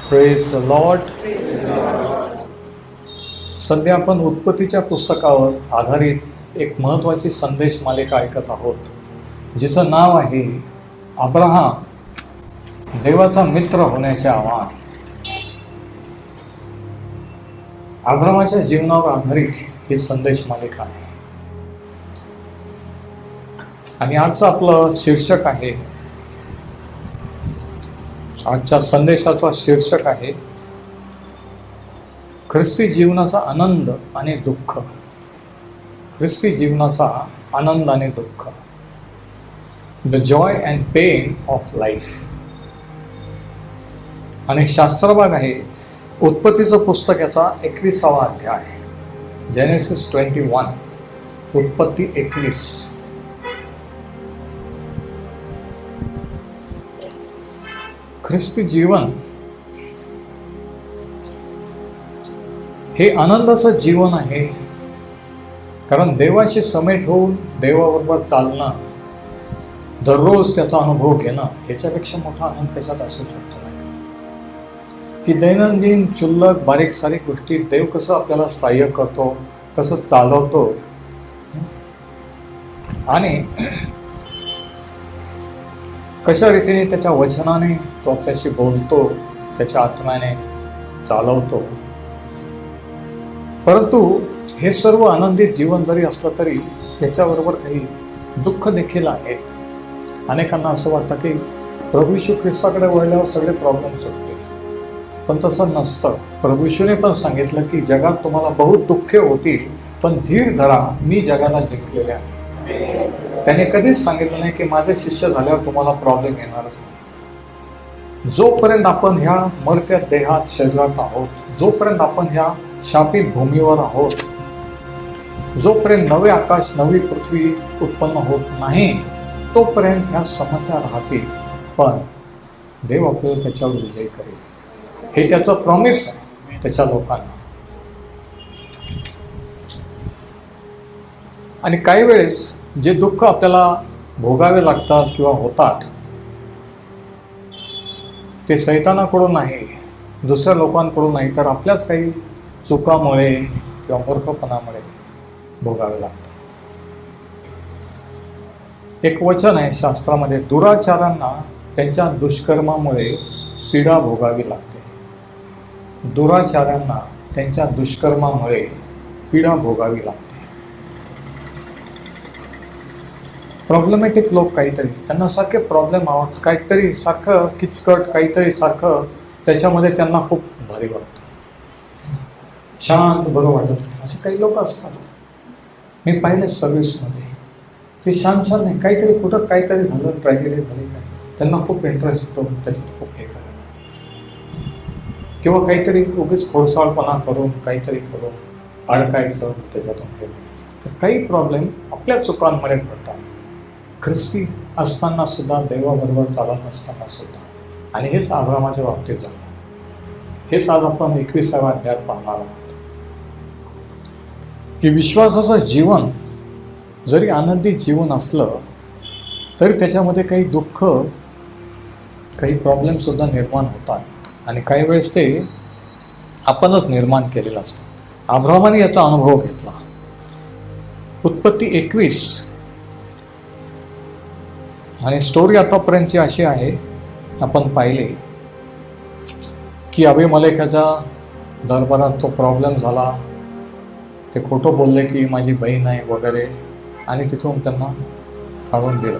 Praise the Lord. सध्या आपण उत्पत्तीच्या पुस्तकावर आधारित एक महत्त्वाची संदेश मालिका ऐकत आहोत, जिचं नाव आहे अब्राहम, देवाचा मित्र होण्याचे आव्हान. अब्रामाच्या जीवनावर आधारित ही संदेश मालिका आहे आणि आजचं आपलं शीर्षक आहे, आजच्या संदेशाचा शीर्षक आहे ख्रिस्ती जीवनाचा आनंद आणि दुःख. ख्रिस्ती जीवनाचा आनंद आणि दुःख, the Joy and pen of life. आणि शास्त्रभाग आहे उत्पत्तीचं पुस्तक, याचा 21वा अध्याय, जेनेसिस 21, उत्पत्ती 21. ख्रिस्ती जीवन हे आनंदाचं जीवन आहे, कारण देवाशी समेट होऊन देवाबरोबर चालणं, दररोज त्याचा अनुभव घेणं, ह्याच्यापेक्षा मोठा आनंद कशात असू शकतो नाही. की दैनंदिन क्षुल्लक बारीक सारीक गोष्टी देव कसं आपल्याला सहाय्य करतो, कसं चालवतो, आणि कशा रीतीने त्याच्या वचनाने तो आपल्याशी बोलतो, त्याच्या आत्म्याने चालवतो. परंतु हे सर्व आनंदित जीवन जरी असलं तरी याच्याबरोबर काही दुःख देखील आहेत. अनेकांना असं वाटतं की प्रभू येशू ख्रिस्ताकडे वळल्यावर सगळे प्रॉब्लेम सुटतील, पण तसं नसतं. प्रभू येशूने पण सांगितलं की जगात तुम्हाला बहुत दुःखे होतील, पण धीर धरा, मी जगाला जिंकलेले आहे. त्याने कधीच सांगितलं नाही की माझे शिष्य झाल्यावर तुम्हाला प्रॉब्लेम येणारच नाही. जोपर्यंत आपण ह्या मर्त्या देहात शरीरात आहोत, जोपर्यंत आपण ह्या शापित भूमीवर आहोत, जोपर्यंत नवे आकाश नवी पृथ्वी उत्पन्न होत नाही, तोपर्यंत ह्या समस्या राहतील. पण देव आपल्याला त्याच्यावर विजय करेल, हे त्याचं प्रॉमिस आहे त्याच्या लोकांना. आणि काही वेळेस जे दुःख आपल्याला भोगावे लागतात किंवा होतात, ते सैतानाकडून नाही, दुसऱ्या लोकांकडून नाही, तर आपल्याच काही चुकामुळे किंवा मूर्खपणामुळे भोगावे लागतात. एक वचन आहे शास्त्रामध्ये, दुराचारांना त्यांच्या दुष्कर्मामुळे पीडा भोगावी लागते. दुराचारांना त्यांच्या दुष्कर्मामुळे पीडा भोगावी लागते. प्रॉब्लेमॅटिक लोक काहीतरी, त्यांना सारखे प्रॉब्लेम आवडतात, काहीतरी सारखं किचकट, काहीतरी सारखं त्याच्यामध्ये त्यांना खूप भारी वाटतं, शांत बरं वाटत नाही. असे काही लोक असतात, मी पाहिले सर्व्हिसमध्ये. ते शांत नाही, काहीतरी कुठं काहीतरी झालं, ट्रॅजेडी झाली काय, त्यांना खूप इंटरेस्ट येतो त्याच्यात, खूप हे करायला, किंवा काहीतरी उगीच खोडसाळपणा करून काहीतरी करून अडकायचं, त्याच्यातून हे करायचं. तर काही प्रॉब्लेम आपल्या चुकांमुळे पडतात, ख्रिस्ती असताना सुद्धा, देवाबरोबर चालत असताना सुद्धा. आणि हेच अब्रामाच्या बाबतीत झालं. हेच आज आपण 21व्या अध्यायात पाहणार आहोत की विश्वासाचं जीवन जरी आनंदी जीवन असलं तरी त्याच्यामध्ये काही दुःख, काही प्रॉब्लेमसुद्धा निर्माण होतात, आणि काही वेळेस ते आपणच निर्माण केलेलं असतं. अब्रामाने याचा अनुभव घेतला. उत्पत्ती 21 आणि स्टोरी आतापर्यंतची अशी आहे, आपण पाहिले की अबीमेलेकाच्या दरबारात तो प्रॉब्लेम झाला, ते खोटं बोलले की माझी बहीण आहे वगैरे, आणि तिथून त्यांना काढून दिलं,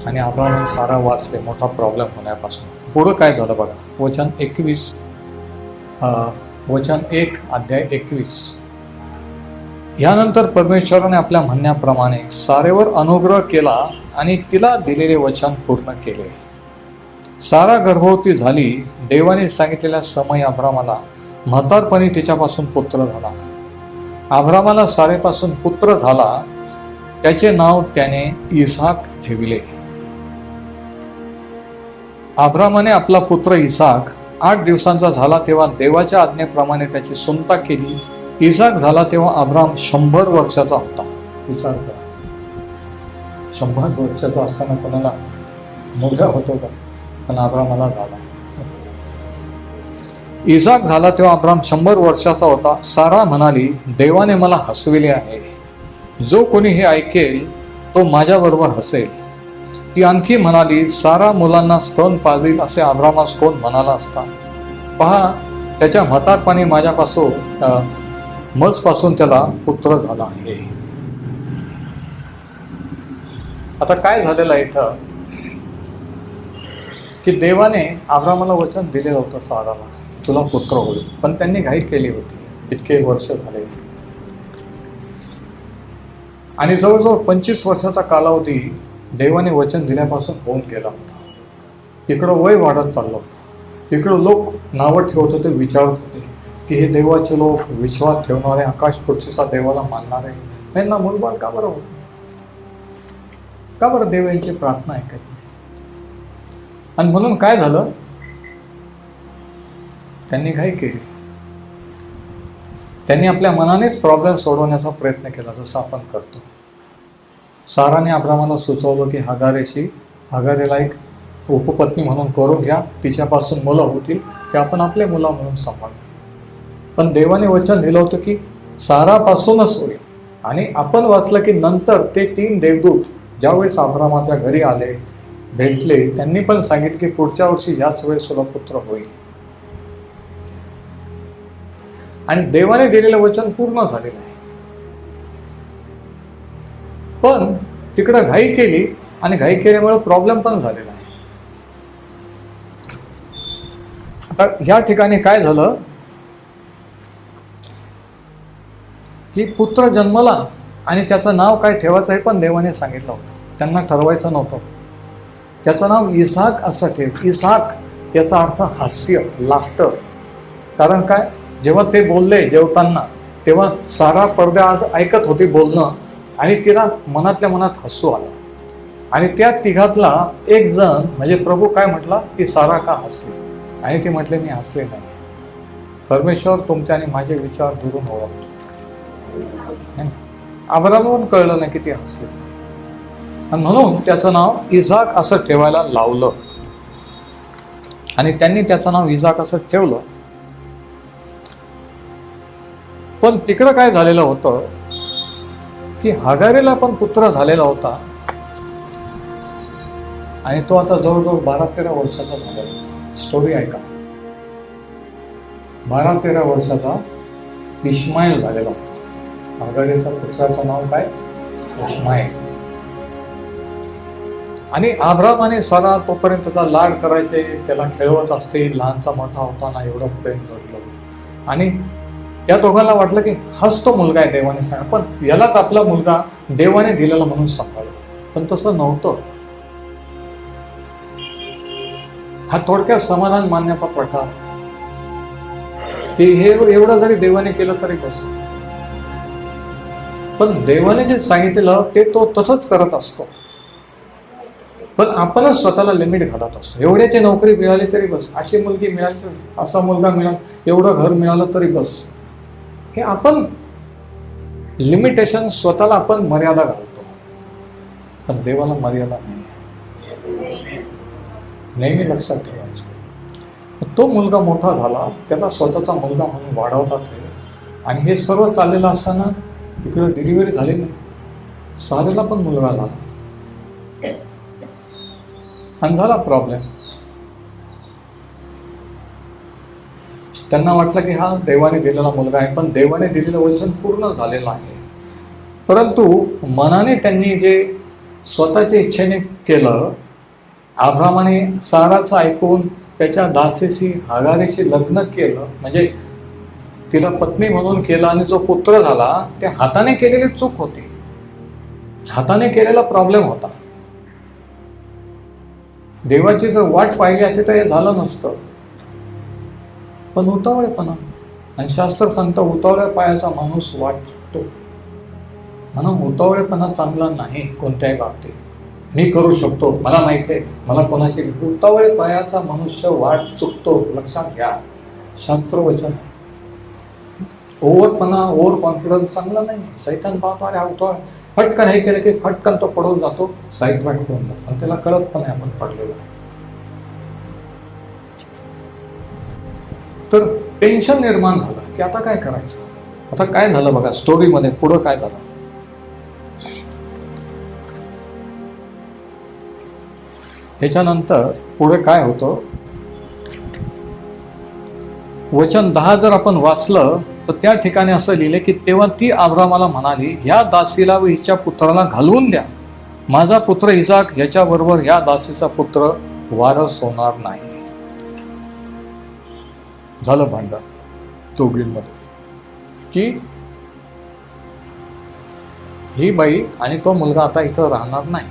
आणि अब्रामाने सारा वाचले मोठा प्रॉब्लेम होण्यापासून. पुढं काय झालं बघा, वचन 21, वचन 1 अध्याय 21. यानंतर परमेश्वराने आपल्या म्हणण्याप्रमाणे सारेवर अनुग्रह केला आणि तिला दिलेले वचन पूर्ण केले. सारा गर्भवती झाली. देवाने सांगितलेल्या समय अब्रामाला म्हातारपणी तिच्यापासून पुत्र झाला. अब्रामाला सारेपासून पुत्र झाला, त्याचे नाव त्याने इसाक ठेविले. अब्रामाने आपला पुत्र इसाक 8 दिवसांचा झाला तेव्हा देवाच्या आज्ञेप्रमाणे त्याची सुनता केली. इसाक झाला तेव्हा अब्राम 100 वर्षाचा होता. विचार करा, 100 वर्षाचा असताना कोणाला मुलगा होतो का? पण अब्रामाला झाला. इसाक झाला तेव्हा अब्राम 100 वर्षाचा होता. सारा म्हणाली, देवाने मला हसविले आहे. जो कोणी हे ऐकेल तो माझ्याबरोबर हसेल. ती आणखी म्हणाली, सारा मुलांना स्तन पाजेल असे अब्रामास कोण म्हणाला असता. पहा, त्याच्या म्हातारपणी मजपासून त्याला पुत्र झाला आहे. आता काय झालेलं आहे इथं की देवाने अब्रामाला वचन दिलेलं होतं साराला, तुला पुत्र होईल, पण त्यांनी घाई केली होती. इतके वर्ष झाले आणि जवळजवळ 25 वर्षाचा कालावधी देवाने वचन दिल्यापासून होऊन गेला होता. इकडं वय वाढत चाललं होतं. इकडं लोक नावं ठेवत होते, विचारत होते की हे देवाचे लोक, विश्वास ठेवणारे, आकाश पृथ्वीचा देवाला मानणारे, यांना मुलबाळ का बरं होत, का बरं देव यांची प्रार्थना ऐकत नाही. आणि म्हणून काय झालं, त्यांनी घाई केली. त्यांनी आपल्या मनानेच प्रॉब्लेम सोडवण्याचा प्रयत्न केला, जसं आपण करतो. साराने अब्रामाला सुचवलं की हगारेला एक उपपत्नी म्हणून करून घ्या, तिच्यापासून मुलं होतील, ते आपण आपले मुलं म्हणून सांभाळू. पण देवाने वचन दिलं होतं की सारापासूनच होईल. आणि आपण वाचलं की नंतर ते 3 देवदूत ज्यावेळेस अब्रामाच्या घरी आले, भेटले, त्यांनी पण सांगितले की पुढच्या वर्षी याच वेळेस तुला पुत्र होईल. आणि देवाने दिलेलं वचन पूर्ण झालेलं आहे. पण तिकडं घाई केली आणि घाई केल्यामुळे प्रॉब्लेम पण झालेला आहे. आता ह्या ठिकाणी काय झालं की पुत्र जन्मला आणि त्याचं नाव काय ठेवायचं हे पण देवाने सांगितलं होतं. त्यांना ठरवायचं नव्हतं. त्याचं नाव इसाक असं ठेव. इसाक याचा अर्थ हास्य, लाफ्टर. कारण काय, जेव्हा ते बोलले जेवताना तेव्हा सारा पडद्याआड ऐकत होती बोलणं आणि तिला मनातल्या मनात हसू आलं. आणि त्या तिघातला एक जण म्हणजे प्रभू काय म्हटला की सारा का हसली, आणि ती म्हटले मी हसले नाही. परमेश्वर तुमचे आणि माझे विचार दुरून ओळखतो. अब्रामाला पण कळलं नाही की ती हसली, आणि म्हणून त्याचं नाव इसाक असं ठेवायला लावलं. आणि त्यांनी त्याचं नाव इसाक असं ठेवलं. पण तिकडं काय झालेलं होतं की हगारेला पण पुत्र झालेला होता आणि तो आता जवळजवळ 12-13 वर्षाचा झालेला होता. स्टोरी ऐका. 12-13 वर्षाचा इश्माईल झालेला होता. हगारेच्या पुत्राचं नाव काय, इश्माईल. आणि अब्राम आणि सारा तोपर्यंतचा लाड करायचे, त्याला खेळवत असते, लहानचा मोठा होताना एवढं प्रेम घडलं. आणि या दोघांना वाटलं की हाच तो मुलगा आहे देवाने सांगा, पण यालाच आपला मुलगा देवाने दिलेला म्हणून सांभाळलं. पण तसं नव्हतं. हा थोडक्यात समाधान मानण्याचा प्रकार की हे एवढं जरी देवाने केलं तरी बस. पण देवाने जे सांगितलं ते तो तसंच करत असतो. पण आपणच स्वतःला लिमिट घालत असतो. एवढ्याची नोकरी मिळाली तरी बस, अशी मुलगी मिळाली तरी, असा मुलगा मिळाला, एवढं घर मिळालं तरी बस. हे आपण लिमिटेशन स्वतःला आपण मर्यादा घालतो. पण देवाला मर्यादा नाही. नेहमी लक्षात ठेवायचं. तो मुलगा मोठा झाला, त्याला स्वतःचा मुलगा म्हणून वाढवतात आहे. आणि हे सर्व चाललेलं असताना इकडे डिलिव्हरी झाली नाही. सारेला पण मुलगा झाला आणि झाला प्रॉब्लेम. त्यांना वाटलं की हा देवाने दिलेला मुलगा आहे, पण देवाने दिलेलं वचन पूर्ण झालेलं आहे. परंतु मनाने त्यांनी जे स्वतःच्या इच्छेने केलं, अब्रामाने साराचं ऐकून त्याच्या दासीशी हगारेशी लग्न केलं, म्हणजे तिला पत्नी म्हणून केलं, आणि जो पुत्र झाला ते हाताने केलेली चूक होती. हाताने केलेला प्रॉब्लेम होता. देवाची जर वाट पाहिली असे तर हे झालं नसतं. पण उतावळेपणा, आणि शास्त्र सांगतं उतावळ्या पायाचा माणूस वाट चुकतो. म्हणून उतावळेपणा चांगला नाही कोणत्याही बाबतीत. मी करू शकतो, मला माहिती आहे, मला कोणाची, उतावळे पायाचा मनुष्य वाट चुकतो. लक्षात घ्या, शास्त्र वचन. ओव्हरपणा, ओव्हर कॉन्फिडन्स चांगला नाही. सैतान पाहतो अरे हा उतावळ, फटकन हे केलं की फटकन तो पडून जातो, साईड ट्रॅक होऊन जातो, आणि त्याला कळत पण आहे आपण पडलेलो आहे. तर टेन्शन निर्माण झालं की आता काय करायचं. आता काय झालं बघा स्टोरीमध्ये पुढं काय झालं. ह्याच्यानंतर पुढे काय होतं, वचन 10 जर आपण वाचलं तर त्या ठिकाणी असं लिहिले की तेव्हा ती अब्रामाला म्हणाली, ह्या दासीला व हिच्या पुत्राला घालवून द्या, माझा पुत्र इसाक याच्याबरोबर ह्या दासीचा पुत्र वारस होणार नाही. झालं भांडण दोघींमध्ये की ही बाई आणि तो मुलगा आता इथं राहणार नाही.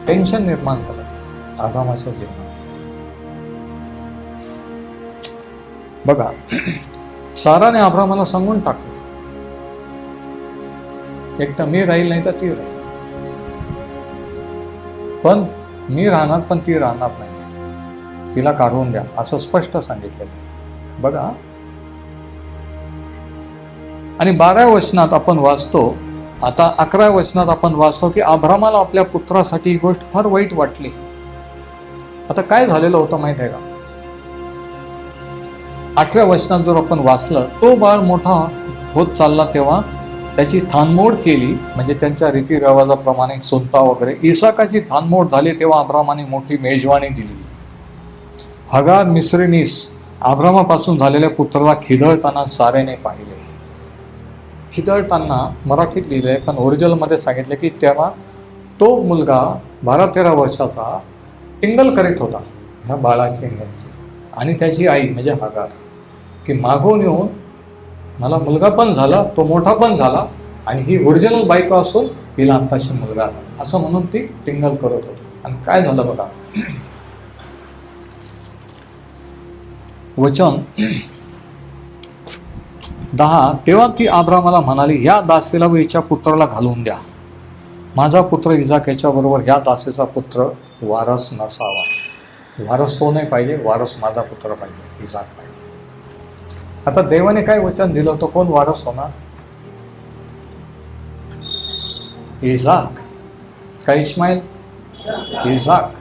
टेन्शन निर्माण झालं अब्रामाच्या जीवनात. बघा साराने अब्रामाला सांगून टाकलं, एक तर मी राहील नाही तर ती राहील, पण मी राहणार पण ती राहणार नाही, तिला काढून द्या असं स्पष्ट सांगितलेलं. बघा आणि 12व्या वचनात आपण वाचतो, आता 11व्या वचनात आपण वाचतो की अब्रामाला आपल्या पुत्रासाठी ही गोष्ट फार वाईट वाटली. आता काय झालेलं होतं माहित आहे का, 8व्या वचनात जर आपण वाचलं, तो बाळ मोठा होत चालला तेव्हा त्याची थानमोड केली, म्हणजे त्यांच्या रीतिरिवाजाप्रमाणे सोनता वगैरे. इसाकाची थानमोड झाली तेव्हा अब्रामाने मोठी मेजवानी दिली. हगार मिस्रीनीस अब्रामापासून झालेल्या पुत्राला खिदळताना सारेने पाहिले. खिदळताना मराठीत लिहिलंय, पण ओरिजिनलमध्ये सांगितलं की तेव्हा तो मुलगा 12-13 वर्षाचा टिंगल करीत होता ह्या बाळाची यांची, आणि त्याची आई म्हणजे हगार की मागून येऊन मला मुलगा पण झाला, तो मोठा पण झाला, आणि ही ओरिजिनल बायको असून हिला आत्ताशी मुलगा झाला असं म्हणून ती टिंगल करत होती. आणि काय झालं बघा, वचन 10, तेव्हा ती अब्रामाला म्हणाली, ह्या दासीला व हिच्या पुत्राला घालून द्या, माझा पुत्र इसाक याच्याबरोबर ह्या दासीचा पुत्र वारस नसावा. वारस तो नाही पाहिजे, वारस माझा पुत्र पाहिजे, इसाक पाहिजे. आता देवाने काय वचन दिलं होतं, कोण वारस होणार, इसाक का इस्माईल, इसाक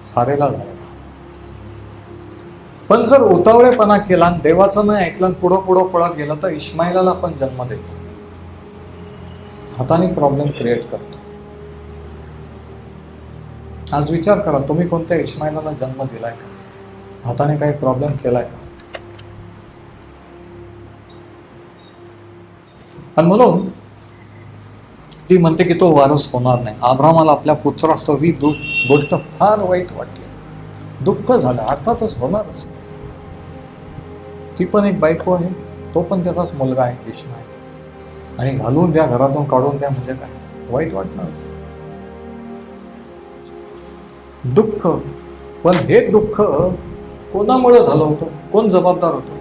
सारेला झालेला. पण जर उतावळेपणा केला, देवाचं नाही ऐकलं, पुढं पळत गेलं तर इस्माईलाला पण जन्म देतो. हाताने प्रॉब्लेम क्रिएट करतो. आज विचार करा, तुम्ही कोणत्या इस्माईलाला जन्म दिलाय का, हाताने काही प्रॉब्लेम केलाय का. आणि म्हणून ती म्हणते की तो वारस होणार नाही. अब्रामाला आपल्या पुत्रास्तव ही गोष्ट फार वाईट वाटली, दुःख झालं. अर्थातच होणारच, ती पण एक बायको आहे, तो पण त्याचाच मुलगा आहे इस्माईल, आणि घालून द्या, घरातून काढून द्या म्हणजे काय, वाईट वाटणार, दुःख. पण हे दुःख कोणामुळे झालं होतं, कोण जबाबदार होतं,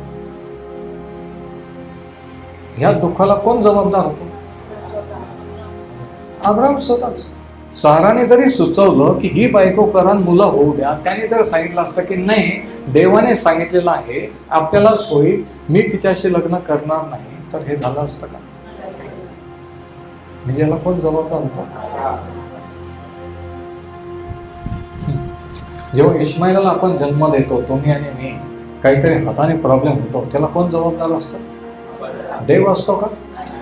ह्या दुःखाला कोण जबाबदार होतो, अब्राम स्वतःच. साराने जरी सुचवलं की ही बायको करा, मुलं होऊ द्या, त्याने जर सांगितलं असतं की नाही, देवाने सांगितलेलं आहे आपल्यालाच होईल, मी तिच्याशी लग्न करणार नाही, तर हे झालं असतं का, म्हणजे याला कोण जबाबदार होता. जेव्हा इस्माईलला आपण जन्म देतो, तुम्ही आणि मी, काहीतरी हाताने प्रॉब्लेम होतो, त्याला कोण जबाबदार असतं, देव असतो का,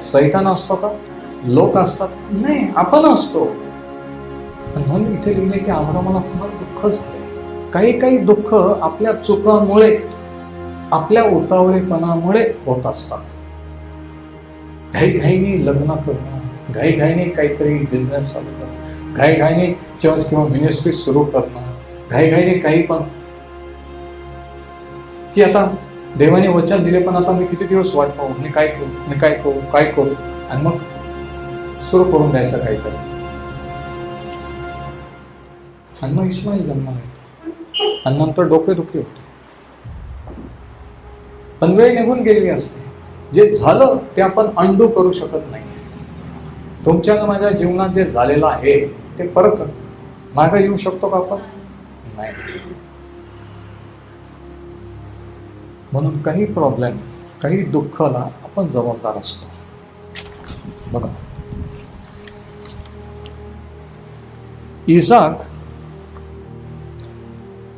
सैतान असतो का, लोक असतात, नाही, आपण असतो. म्हणून इथे लिहिले की अब्रामाला फार दुःख झाले. काही दुःख आपल्या चुकामुळे, आपल्या उतावळेपणामुळे होत असतात. घाईघाईने लग्न करणं, घाईघाईने काहीतरी बिझनेस चालू करणं, घाईघाईने चर्च किंवा मिनिस्ट्री सुरू करणं, घाईघाईने काही पण, की आता देवाने वचन दिले पण आता मी किती दिवस वाट पाहू, मी काय करू, आणि मग सुरू करून द्यायचं काहीतरी. आणि मग इस्माईल जन्म नाही, आणि नंतर डोकेदुखी होते. पण वेळ निघून गेलेली असते. जे झालं ते आपण अंडू करू शकत नाही. तुमच्यानं माझ्या जीवनात जे झालेलं आहे ते परत मागे येऊ शकतो का आपण, नाही. म्हणून काही प्रॉब्लेम, काही दुःखाला आपण जबाबदार असतो. बघा, इसाक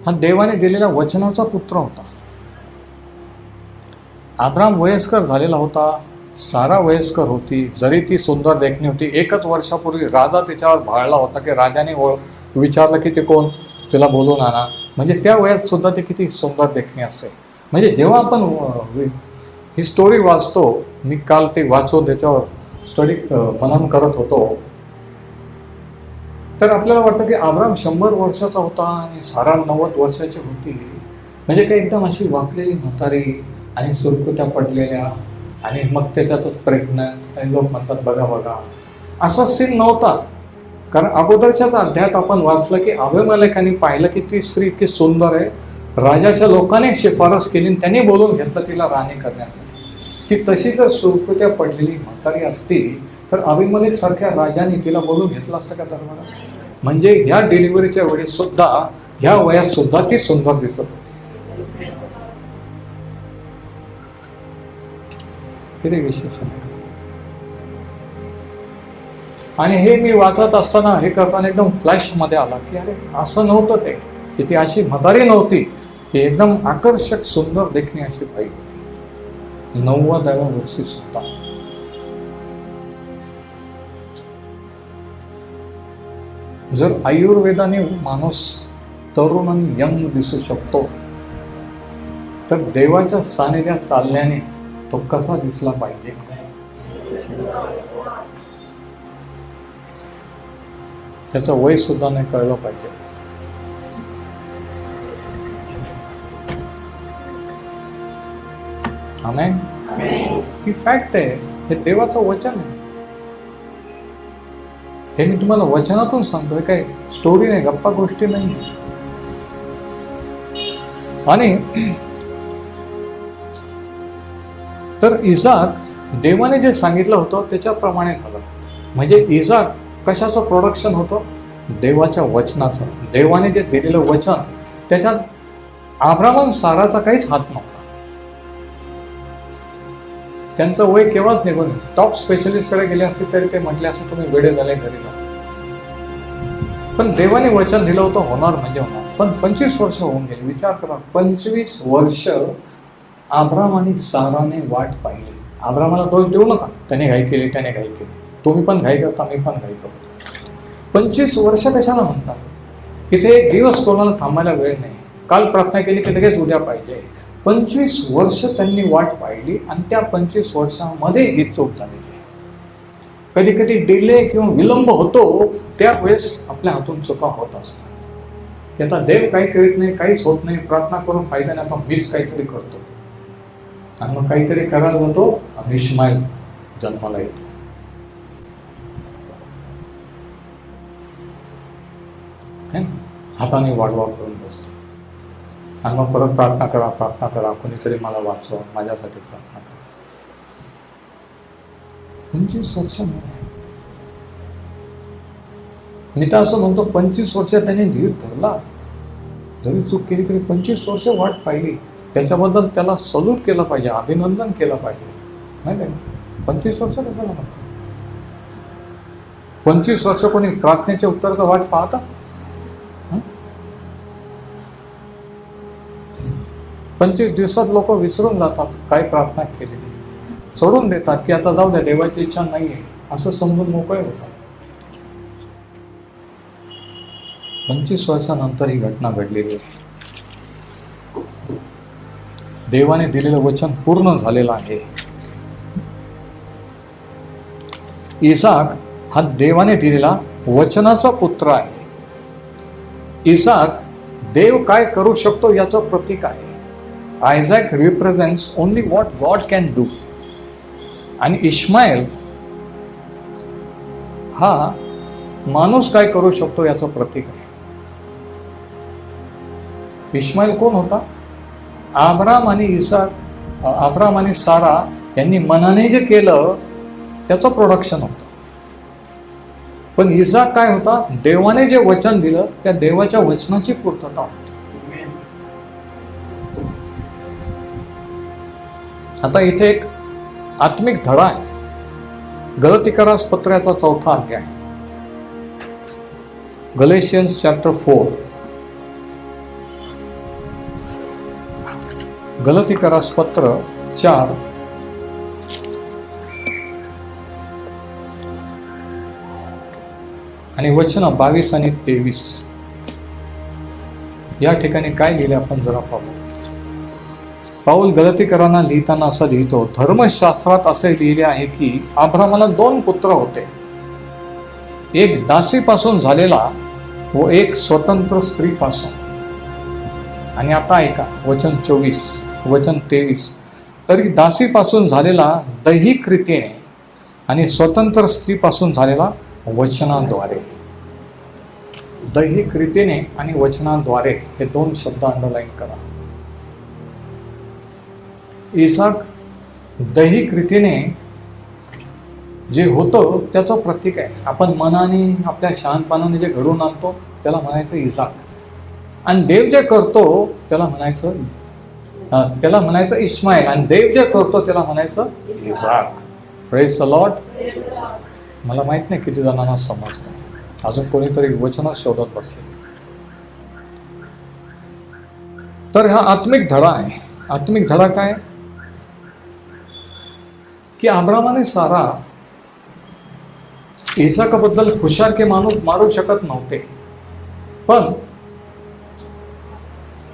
हा देवाने दिलेल्या वचनाचा पुत्र होता. अब्राम वयस्कर झालेला होता, सारा वयस्कर होती, जरी ती सुंदर देखणी होती. 1 वर्षापूर्वी राजा तिच्यावर भाळला होता की राजाने विचारलं की ते कोण, तिला बोलून आणा. म्हणजे त्या वयात सुद्धा ते किती सुंदर देखणी असेल. म्हणजे जेव्हा आपण ही स्टोरी वाचतो, मी काल ते वाचून त्याच्यावर स्टडी मनन करत होतो, तर आपल्याला वाटतं की अब्राम 100 वर्षाचा होता आणि सारा 90 वर्षाची होती. म्हणजे काही एकदम अशी वाकलेली म्हातारी आणि सुरकुत्या पडलेल्या आणि मग त्याच्यातच प्रेग्नंट. आणि लोक म्हणतात बघा बघा, असा सीन नव्हता. कारण अगोदरच्याच अध्यायात आपण वाचलं की अभिमेलेकाने पाहिलं की ती स्त्री इतकी सुंदर आहे, राजाच्या लोकांनी शिफारस केली आणि त्यांनी बोलून घेतलं तिला राणी करण्यासाठी. ती तशी जर सुरकुत्या पडलेली म्हातारी असती तर अभिमेलेक सारख्या राजाने तिला बोलून घेतलं असतं का दरबारात? म्हणजे ह्या डिलिव्हरीच्या वेळेस सुद्धा, ह्या वयात सुद्धा ती सुंदर दिसत होती. किती विशेष आहे. आणि हे मी वाचत असताना, हे करताना एकदम फ्लॅश मध्ये आला की अरे असं नव्हतं ते, की ती अशी म्हातारी नव्हती, ती एकदम आकर्षक सुंदर देखणी अशी बाई होती, 90व्या वर्षी सुद्धा. जर आयुर्वेदाने माणूस तरुण आणि यंग दिसू शकतो, तर देवाच्या सानिध्यात चालल्याने तो कसा दिसला पाहिजे? त्याचं वय सुद्धा नाही कळलं पाहिजे. आमेन. ही फॅक्ट आहे, हे देवाचं वचन आहे. हे मी तुम्हाला वचनातून सांगतोय, काही स्टोरी नाही, गप्पा गोष्टी नाही. आणि तर इजाक, देवाने जे सांगितलं होतं त्याच्याप्रमाणे झालं. म्हणजे इजाक कशाचं प्रोडक्शन होतं? देवाच्या वचनाचं. देवाने जे दिलेलं वचन, त्याच्यात अब्राम साराचा काहीच हात नव्हता. त्यांचं वय केव्हाच निघून, टॉप स्पेशलिस्टकडे गेले असते तरी ते म्हटले असते तुम्ही वेडे झाले घरी जा. पण देवाने वचन दिलं होतं होणार म्हणजे होणार. पण 25 वर्ष होऊन गेली. विचार करा, 25 वर्ष अब्राम आणि साराने वाट पाहिली. अब्रामाला दोष देऊ नका, त्याने घाई केली, त्याने घाई केली. तुम्ही पण घाई करता, मी पण घाई करतो. 25 वर्ष कशाला म्हणतात? इथे एक दिवस कोणाला थांबायला वेळ नाही. काल प्रार्थना केली की लगेच उद्या पाहिजे. 25 वर्ष त्यांनी वाट पाहिली आणि त्या 25 वर्षामध्ये ही चूक झालेली आहे. कधी कधी डिले किंवा विलंब होतो, त्यावेळेस आपल्या हातून चुका होत असतात. आता देव काही करीत नाही, काहीच होत नाही, प्रार्थना करून फायदा नाही, आता मीच काहीतरी करतो. आणि मग काहीतरी करायला जातो आणि इश्माईल जन्माला येतो. हाताने वाढवा करून बसतो. आणि मग परत प्रार्थना करा, कोणीतरी मला वाचवा, माझ्यासाठी प्रार्थना करा. 25 वर्षांमध्ये मी तर असं म्हणतो, 25 वर्ष त्यांनी धीर धरला. जरी चूक केली तरी 25 वर्ष वाट पाहिली. त्याच्याबद्दल त्याला सल्यूट केलं पाहिजे, अभिनंदन केलं पाहिजे. नाही काय? 25 वर्ष कशाला म्हणतो? 25 वर्ष कोणी प्रार्थनेच्या उत्तराचं वाट पाहता? 25 दिवसात लोक विसरून जातात काय प्रार्थना केलेली, सोडून देतात की आता जाऊ द्या, देवाची इच्छा नाहीये असं समजून मोकळे होतात. 25 वर्षानंतर ही घटना घडलेली आहे. देवाने दिलेलं वचन पूर्ण झालेलं आहे. इसाक हा देवाने दिलेला वचनाचा पुत्र आहे. इसाक देव काय करू शकतो याचं प्रतीक आहे. Isaac represents only what God can do. आणि इश्माईल हा माणूस काय करू शकतो याचं प्रतीक आहे. इश्माईल कोण होता? अब्राम आणि सारा यांनी मनाने जे केलं त्याचं प्रोडक्शन होतं. पण इसाक काय होता? देवाने जे वचन दिलं त्या देवाच्या वचनाची पूर्तता होती. आता इथे एक आत्मिक धडा आहे. गलतीकारास पत्राचा 4था अध्याय, गलेशियन्स चॅप्टर 4. गलतीकरास पत्र 4 आणि वचन 22 आणि 23 या ठिकाणी काय लिहिले आपण जरा पाहू. पाऊल गलतीकरांना लिहिताना असं लिहितो, धर्मशास्त्रात असे लिहिले आहे की अब्रामाला 2 पुत्र होते, एक दासीपासून झालेला व एक स्वतंत्र स्त्रीपासून. आणि आता ऐका वचन 24 वचन 23, तरी दासीपासून झालेला दैहिक रीतीने आणि स्वतंत्र स्त्रीपासून झालेला वचनाद्वारे. दैहिक रीतीने आणि वचनाद्वारे हे 2 शब्द अंडरलाईन करा. इसाक दैहिक रीतीने जे होतं त्याचं प्रतीक आहे. आपण मनाने आपल्या शहाणपणाने जे घडवून आणतो त्याला म्हणायचं इसाक, आणि देव जे करतो त्याला म्हणायचं इस्माईल, आणि देव जे करतो त्याला म्हणायचं इसाक. Praise the Lord. मला माहित नाही किती जणांना समजतं, अजून कोणीतरी वचनच शोधत बसले. तर हा आत्मिक धडा आहे. आत्मिक धडा काय की अब्रामाने सारा इसाकाबद्दल हुशारके मारू शकत नव्हते, पण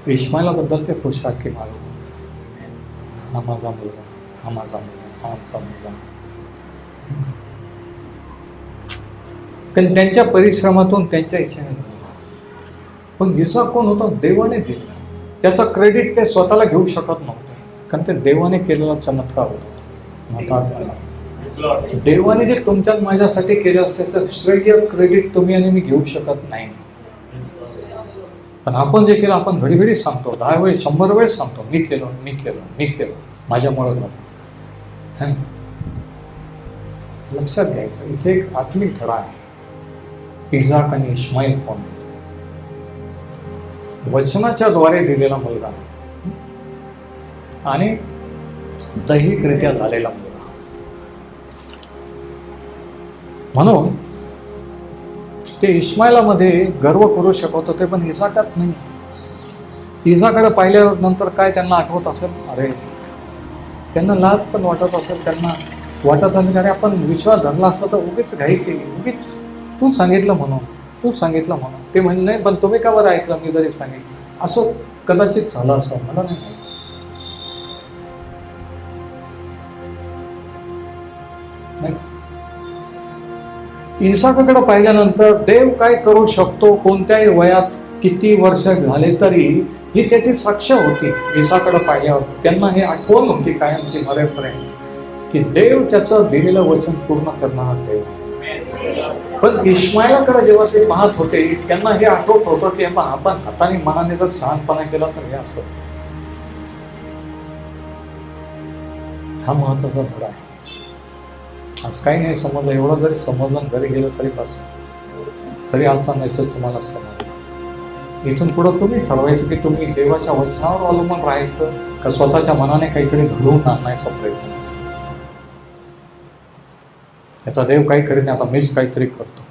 इस्माईलाबद्दल ते हुशारके मारू. हा माझा मुलगा, हा माझा मुलगा, हा आमचा मुलगा. पण त्यांच्या परिश्रमातून त्यांच्या इच्छेने झाला. पण इसाक कोण होता? देवाने दिला. त्याचा क्रेडिट ते स्वतःला घेऊ शकत नव्हते, कारण ते देवाने केलेला चमत्कार होता. देवाने जे तुमच्या माझ्यासाठी केलं असते तर श्रेय क्रेडिट तुम्ही आणि मी घेऊ शकत नाही. पण आपण जे केलं आपण घडी घडी सांगतो, 10 वेळ 100 वेळ सांगतो, मी केलं माझ्यामुळे झालं. लक्षात घ्यायचं, इथे एक आत्मिक धडा आहे. इसाक आणि इस्माईल कोण? वचनाच्या द्वारे दिलेला मुलगा आणि दैहिकरित्या झालेला मुलगा. म्हणून ते इस्माईलामध्ये गर्व करू शकत होते, पण इसाकात नाही. इसाकडे पाहिल्यानंतर काय त्यांना आठवत असेल? अरे त्यांना लाज पण वाटत असेल, त्यांना वाटत असेल अरे आपण विश्वास धरला असता तर उगीच घाई केली, उगीच तू सांगितलं म्हणून. ते म्हणजे नाही, पण तुम्ही का बरं ऐकलं, मी जरी सांगितलं, असं कदाचित झालं असं, मला नाही माहिती. इसाकाकडे पाहिल्यानंतर देव काय करू शकतो कोणत्याही वयात, किती वर्ष झाले तरी ही त्याची साक्ष होती. इसाकडे पाहिल्यावर त्यांना हे आठवण होती कायमची मरेपर्यंत की देव त्याचं दिलेलं वचन पूर्ण करणारा देव. पण इस्माईलाकडे जेव्हा ते पाहत होते त्यांना हे आठवत होतं की आपण हाताने मनाने जर शहाणपणा केला तर हे असं. हा महत्वाचा धडा आहे. आज काही नाही समजलं, एवढं जरी समजलं घरी गेलं तरी बस, तरी आजचा मेसेज तुम्हाला समजला. इथून पुढं तुम्ही ठरवायचं की तुम्ही देवाच्या वचनावर अवलंबून राहायचं का स्वतःच्या मनाने काहीतरी घडवून आणण्याचा प्रयत्न. याचा देव काही करीत नाही, आता मीच काहीतरी करतो,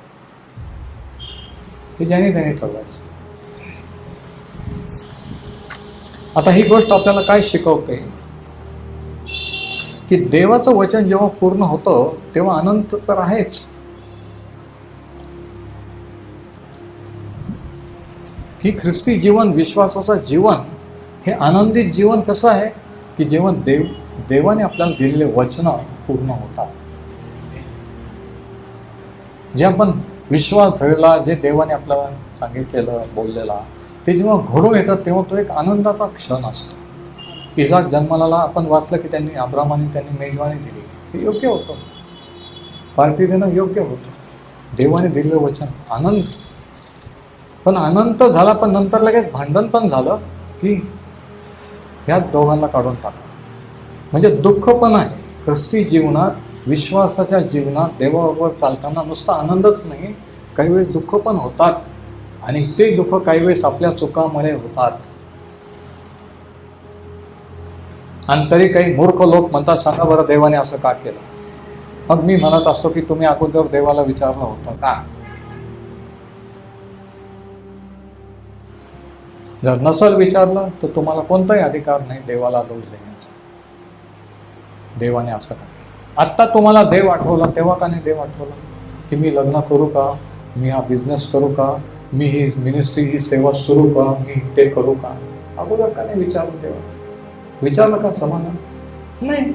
हे ज्याने त्याने ठरवायचं. आता ही गोष्ट आपल्याला काय शिकवते की देवाचं वचन जेव्हा पूर्ण होतं तेव्हा आनंद तर आहेच, की ख्रिस्ती जीवन, विश्वासाचं जीवन हे आनंदित जीवन कसं आहे की जेव्हा देवाने आपल्याला दिलेले वचन पूर्ण होतात. जे आपण विश्वास धरला, जे देवाने आपल्याला सांगितलेलं बोललेला ते जेव्हा घडून येतात तेव्हा तो एक आनंदाचा क्षण असतो. इसाक जन्माला आपण वाचलं की अब्रामाने त्यांनी मेजवानी दिली, हे योग्य होतं, पार्टी देणं योग्य होतं. देवाने दिलेलं वचन आनंद, पण आनंद झाला पण नंतर लगेच भांडण पण झालं की ह्याच दोघांना काढून टाका. म्हणजे दुःख पण आहे ख्रिस्ती जीवनात, विश्वासाच्या जीवनात देवाबरोबर चालताना नुसता आनंदच नाही, काही वेळेस दुःख पण होतात, आणि ते दुःख काही वेळेस आपल्या चुकामुळे होतात. आणि तरी काही मूर्ख लोक म्हणतात, सांगा बरं देवाने असं का केलं. मग मी म्हणत असतो की तुम्ही अगोदर देवाला विचारलं होतं का? जर नसल विचारलं तर तुम्हाला कोणताही अधिकार नाही देवाला दोष देण्याचा. देवाने असं काय, आत्ता तुम्हाला देव आठवला, तेव्हा का नाही देव आठवला की मी लग्न करू का, मी हा बिझनेस करू का, मी ही मिनिस्ट्री, ही सेवा सुरू का, मी ते करू का? अगोदर का नाही विचारलं देवा? विचारलं का समाधान नाही?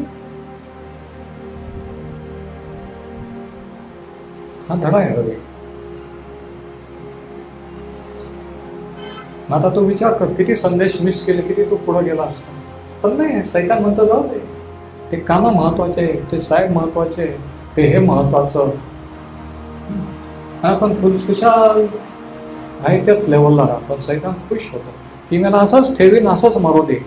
हा धडा आहे रवी. आता तू विचार कर, किती संदेश मिस केले, किती तू पुढे गेला असता. पण नाही, सैतान म्हणतो जाऊ दे, ते कामं महत्वाचे, ते साहेब महत्वाचे, ते हे महत्वाचं. आपण खुशाल आहे त्याच लेवलला राहा. पण सैतान खुश होतो की मला असंच ठेवीन, असंच मरू दे,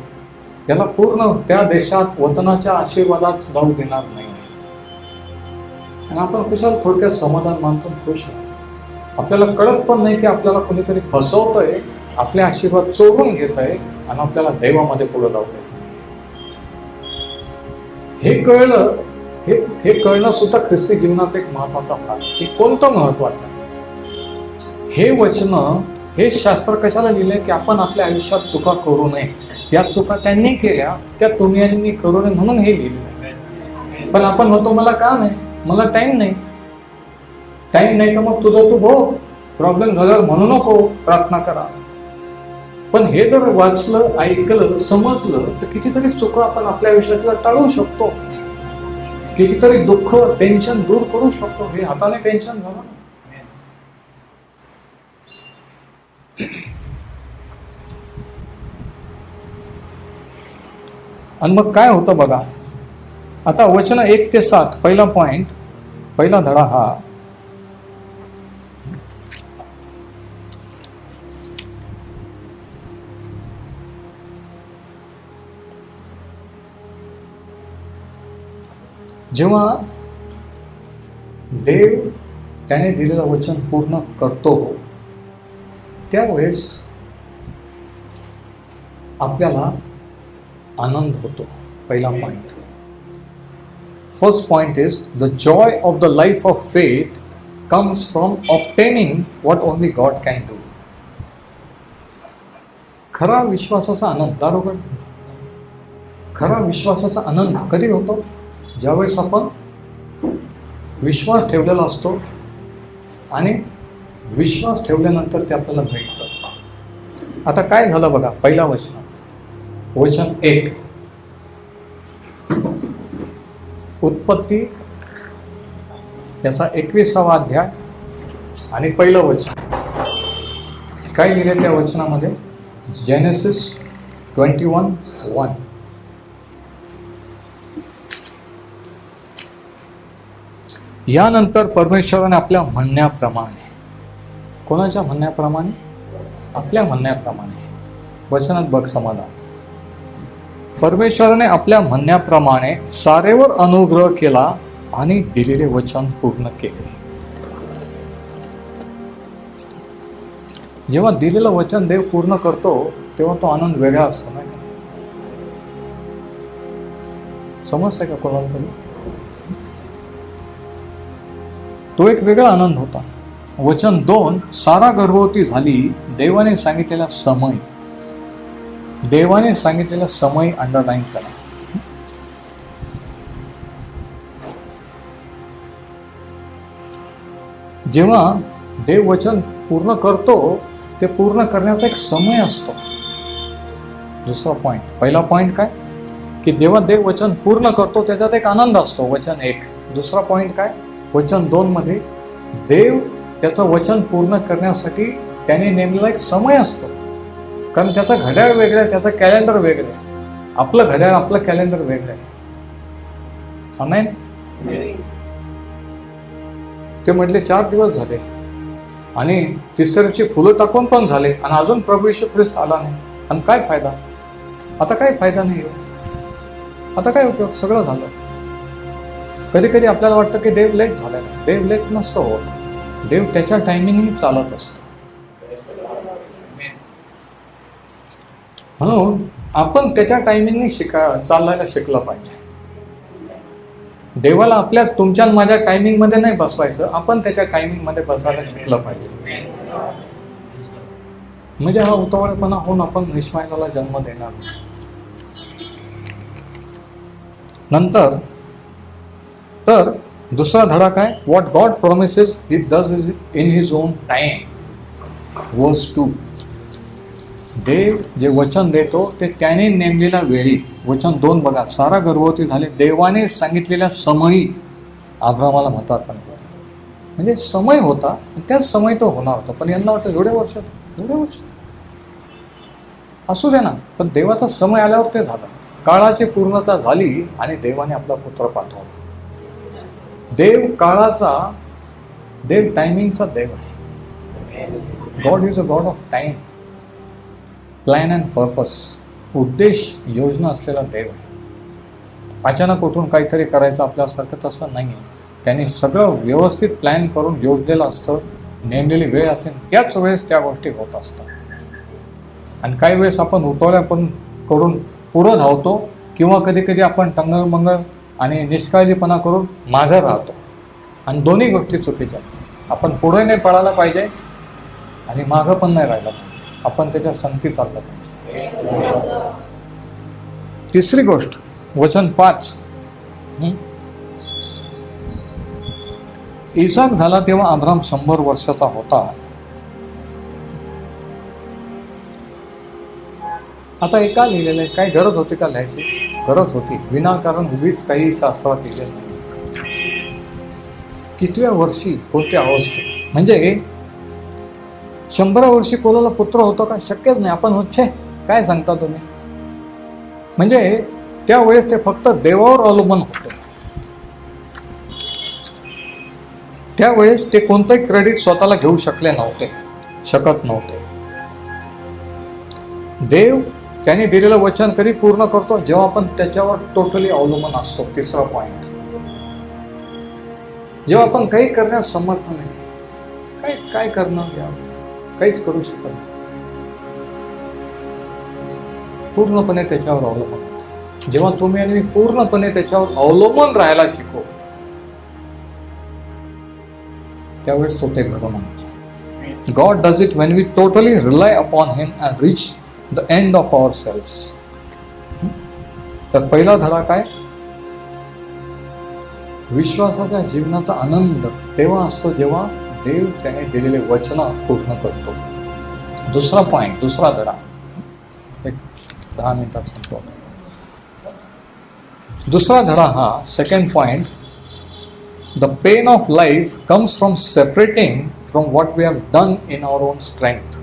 याला पूर्ण त्या देशात वतनाच्या आशीर्वादात जाऊ देणार नाही. आणि आपण खुशाल थोडक्यात समाधान मानतो, खुश आहे. आपल्याला कळत पण नाही की आपल्याला कोणीतरी फसवतोय, आपले आशीर्वाद चोरून घेत आहे आणि आपल्याला देवामध्ये पुढे जाऊ देत. हे कळलं, हे कळणं सुद्धा ख्रिस्ती जीवनाचा एक महत्वाचा भाग. हे कोणतं महत्वाचं? हे वचन, हे शास्त्र कशाला लिहिलंय की आपण आपल्या आयुष्यात चुका करू नये. ज्या चुका त्यांनी केल्या त्या तुम्ही आणि मी करू नये म्हणून हे लिहिलं. पण आपण म्हणतो मला का नाही, मला टाइम नाही. टाइम नाही तर मग तुझं तू भोग, प्रॉब्लेम झाल्यावर म्हणू नको, प्रार्थना करा. पण हे जर वाचलं, ऐकलं, समजलं तर कितीतरी चुका आपण आपल्या आयुष्यातला टाळू शकतो. कितीतरी दुःख, टेन्शन दूर करू शकतो. हे हाताने टेन्शन झालं. आणि मग काय होतं बघा. आता वचन 1 ते 7 पहिला पॉइंट, पहिला धडा हा, जेव्हा देव त्याने दिलेलं वचन पूर्ण करतो त्यावेळेस आपल्याला आनंद होतो. पहिला point. First point is the Joy of the life of faith comes from obtaining what only God can do. खरा विश्वासाचा आनंद, दारोगड खरा विश्वासाचा आनंद कधी होतो? ज्यावेळेस आपण विश्वास ठेवलेला असतो आणि विश्वास ठेवल्यानंतर ते आपल्याला मिळतं. आता काय झालं बघा. पहिला वचन 1, उत्पत्ती याचा 21वा अध्याय आणि पहिलं वचन काय लिहिले त्या वचनामध्ये? जेनेसिस 21:1. यानंतर परमेश्वराने आपल्या म्हणण्याप्रमाणे, कोणाच्या म्हणण्याप्रमाणे? आपल्या म्हणण्याप्रमाणे. वचनात बघ समाधान. परमेश्वराने आपल्या म्हणण्याप्रमाणे सारेवर अनुग्रह केला आणि दिलेले वचन पूर्ण केले. जेव्हा दिलेलं वचन देव पूर्ण करतो तेव्हा तो आनंद वेगळा असतो. नाही समजतंय का कोणाला तरी? तो एक वेगळा आनंद होता. वचन 2, सारा गर्भवती झाली. देवाने सांगितलेला समय, देवाने सांगितलेला समय अंडरलाईन करा. जेव्हा देव वचन पूर्ण करतो ते पूर्ण करण्याचा एक समय असतो. दुसरा पॉइंट. पहिला पॉइंट काय की जेव्हा देव वचन पूर्ण करतो त्याच्यात एक आनंद असतो. वचन 1. दुसरा पॉइंट काय? वचन 2 मध्ये देव त्याचं वचन पूर्ण करण्यासाठी त्याने नेमलेला एक समय असतो. कारण त्याचं घड्याळ वेगळं आहे, त्याचं कॅलेंडर वेगळं आहे. आपलं घड्याळ, आपलं कॅलेंडर वेगळं आहे. नाही ते म्हटले 4 दिवस झाले आणि तिसऱ्या दिवशी फुलं टाकून पण झाले आणि अजून प्रभू येशू ख्रिस्त आला नाही. आणि काय फायदा? आता काय फायदा नाही. आता काय उपयोग? सगळं झालं. कधी कधी आपल्याला वाटतं की देव लेट झालेला आहे. देव लेट नसतो होत. देव त्याच्या टायमिंगने चालत असतो. म्हणून आपण त्याच्या टायमिंगने चालायला शिकलं पाहिजे. देवाला आपल्या तुमच्या माझ्या टायमिंगमध्ये नाही बसवायचं, आपण त्याच्या टायमिंगमध्ये बसायला शिकलं पाहिजे. म्हणजे हा उतावळेपणा होऊन आपण इश्माईलाला जन्म देणार. नंतर तर दुसरा धडा काय, what God promises he does is in his on time. वर्स 2, देव जे वचन देतो ते त्याने नेमलेल्या वेळी. वचन 2 बघा, सारा गर्भवती झाले, देवाने सांगितलेल्या समयी अब्रामाला म्हातारपण झाले. म्हणजे समय होता, त्याच समय तो होणार होता. पण यांना वाटतं एवढे वर्ष असू दे ना, पण देवाचा समय आल्यावर ते झालं. काळाची पूर्णता झाली आणि देवाने आपला पुत्र पाठवला. देव काळाचा, देव टायमिंगचा देव आहे. God is a God of time, plan and purpose. उद्देश, योजना असलेला देव आहे. अचानक उठून काहीतरी करायचं आपल्यासारखं तसं नाही आहे. त्यांनी सगळं व्यवस्थित प्लॅन करून योजलेलं असतं. नेमलेली वेळ असेल त्याच वेळेस त्या गोष्टी होत असतात. आणि काही वेळेस आपण उतवळ्या पण करून पुढं धावतो, किंवा कधी कधी आपण टंगळमंगळ आणि निष्काळजीपणा करून मागं राहतो. आणि दोन्ही गोष्टी चुकीच्या आहेत. आपण पुढे नाही पळायला पाहिजे आणि मागं पण नाही राहायला पाहिजे. आपण त्याच्या संगती चाललं पाहिजे. तिसरी गोष्ट, वचन 5, इसाक झाला तेव्हा अब्राम 100 वर्षाचा होता. आता हे का लिहिलेलं आहे? काय गरज होती का लिहायची? गरज होती. विनाकारण उभीच काही शास्त्रात लिहिलेलं नाही. कितव्या वर्षी कोणत्या अवस्थेत? म्हणजे 100 वर्षी कोणाला पुत्र होतो का? शक्यच नाही. आपण होच्छे काय सांगता तुम्ही? म्हणजे त्यावेळेस ते फक्त देवावर अवलंबून होते. त्यावेळेस ते कोणतंही क्रेडिट स्वतःला घेऊ शकत नव्हते. देव त्याने दिलेलं वचन कधी पूर्ण करतो? जेव्हा आपण त्याच्यावर टोटली अवलंबून असतो. तिसरा पॉइंट, जेव्हा आपण काही करण्यास समर्थ नाही. काय करणार यावं? काहीच करू शकत नाही. पूर्णपणे त्याच्यावर अवलंबून. जेव्हा तुम्ही आणि मी पूर्णपणे त्याच्यावर अवलंबून राहायला शिकू, त्यावेळेस तो ते घडून आणतो. God does it when we totally rely upon him and reach the end of ourselves. तर पहिला धडा काय? विश्वासाच्या जीवनाचा आनंद तेव्हा असतो जेव्हा देव त्याने दिलेले वचन पूर्ण करतो. दुसरा पॉइंट, दुसरा धडा, 10 मिनिटात सांगतो. दुसरा धडा हा, second point, the pain of life comes from separating from what we have done in our own strength.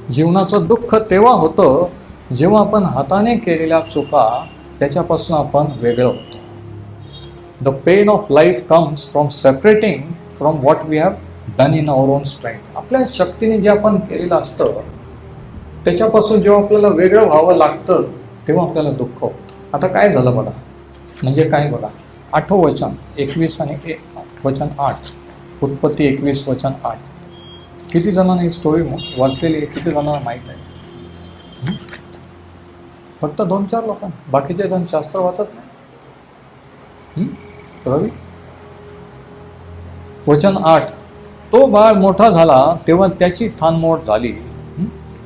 जीवनाचं दुःख तेव्हा होतं जेव्हा आपण हाताने केलेल्या चुका त्याच्यापासून आपण वेगळं होतो. The pain of life comes from separating from what we have done in our own strength. आपल्या शक्तीने जे आपण केलेलं असतं त्याच्यापासून जेव्हा आपल्याला वेगळं व्हावं लागतं तेव्हा आपल्याला दुःख होतं. आता काय झालं बघा, म्हणजे काय बघा, 8 वचन 21 आणि वचन 8, उत्पत्ती 21 वचन 8. किती जणांना ही स्टोरी वाचलेली आहे? किती जणांना माहीत आहे? फक्त 2-4 लोकांना. बाकीचे जण शास्त्र वाचत नाही. रवी, वचन 8, तो बाळ मोठा झाला तेव्हा त्याची थानमोड झाली.